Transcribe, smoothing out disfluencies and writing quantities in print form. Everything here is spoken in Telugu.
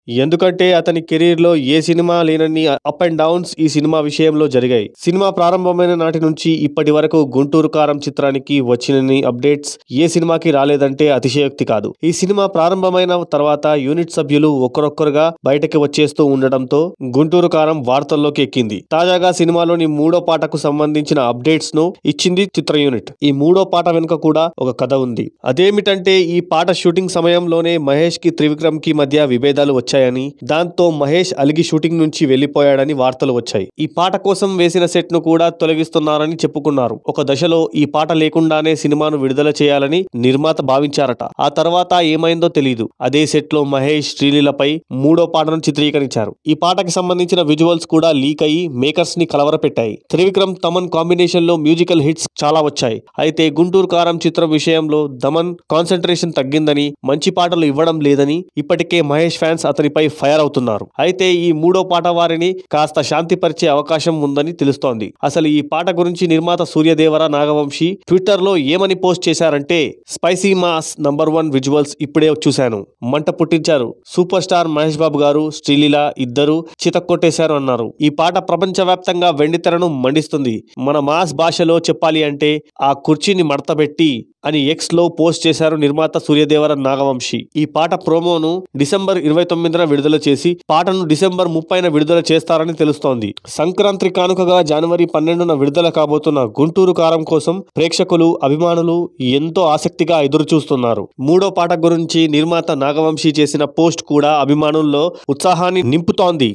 ఎందుకంటే అతని కెరీర్ లో ఏ సినిమా లేనన్ని అప్ అండ్ డౌన్స్ ఈ సినిమా విషయంలో జరిగాయి. సినిమా ప్రారంభమైన నాటి నుంచి ఇప్పటి వరకు గుంటూరు కారం చిత్రానికి వచ్చినన్ని అప్డేట్స్ ఏ సినిమాకి రాలేదంటే అతిశయోక్తి కాదు. ఈ సినిమా ప్రారంభమైన తర్వాత యూనిట్ సభ్యులు ఒక్కరొక్కరుగా బయటకి వచ్చేస్తూ ఉండడంతో గుంటూరు కారం వార్తల్లోకి ఎక్కింది. తాజాగా సినిమాలోని మూడో పాటకు సంబంధించిన అప్డేట్స్ ను ఇచ్చింది చిత్ర యూనిట్. ఈ మూడో పాట వెనుక కూడా ఒక కథ ఉంది. అదేమిటంటే ఈ పాట షూటింగ్ సమయంలోనే మహేష్ కి త్రివిక్రమ్ కి మధ్య విభేదాలు వచ్చాయని, దాంతో మహేష్ అలిగి షూటింగ్ నుంచి వెళ్లిపోయాడని వార్తలు వచ్చాయి. ఈ పాట కోసం వేసిన సెట్ ను కూడా తొలగిస్తున్నారని చెప్పుకున్నారు. ఒక దశలో ఈ పాట లేకుండానే సినిమాను విడుదల చేయాలని నిర్మాత భావించారట. ఆ తర్వాత ఏమైందో తెలీదు. అదే సెట్ లో మహేష్ శ్రీలీలపై మూడో పాటను చిత్రీకరించారు. ఈ పాటకి సంబంధించిన విజువల్స్ కూడా లీక్ అయ్యి మేకర్స్ ని కలవరపెట్టాయి. త్రివిక్రమ్ తమన్ కాంబినేషన్ లో మ్యూజికల్ హిట్స్ చాలా వచ్చాయి. అయితే గుంటూరు కారం చిత్రం విషయంలో దమన్ కాన్సంట్రేషన్ తగ్గిందని, మంచి పాటలు ఇవ్వడం లేదని ఇప్పటికే మహేష్ ఫ్యాన్స్ అతనిపై ఫైర్ అవుతున్నారు. అయితే ఈ మూడో పాట వారిని కాస్త శాంతిపరిచే అవకాశం ఉందని తెలుస్తోంది. అసలు ఈ పాట గురించి నిర్మాత సూర్యదేవర నాగవంశీ ట్విట్టర్ లో ఏమని పోస్ట్ చేశారంటే, స్పైసీ మాస్ #1 విజువల్స్ ఇప్పుడే చూశాను, మంట పుట్టించారు, సూపర్ స్టార్ మహేష్ బాబు గారు, శ్రీలీల ఇద్దరు చితక్కొట్టేశారు అన్నారు. ఈ పాట ప్రపంచవ్యాప్తంగా వెండితెరను మండిస్తుంది. మన మాస్ భాషలో చెప్పాలి అంటే ఆ కుర్చీని మడతబెట్టి అని ఎక్స్ లో పోస్ట్ చేశారు నిర్మాత సూర్యదేవర నాగవంశీ. ఈ పాట ప్రోమోను డిసెంబర్ 29న విడుదల చేసి పాటను డిసెంబర్ 30న విడుదల చేస్తారని తెలుస్తోంది. సంక్రాంతి కానుకగా జనవరి 12న విడుదల కాబోతున్న గుంటూరు కారం కోసం ప్రేక్షకులు, అభిమానులు ఎంతో ఆసక్తిగా ఎదురు చూస్తున్నారు. మూడో పాట గురించి నిర్మాత నాగవంశీ చేసిన పోస్ట్ కూడా అభిమానుల్లో ఉత్సాహాన్ని నింపుతోంది.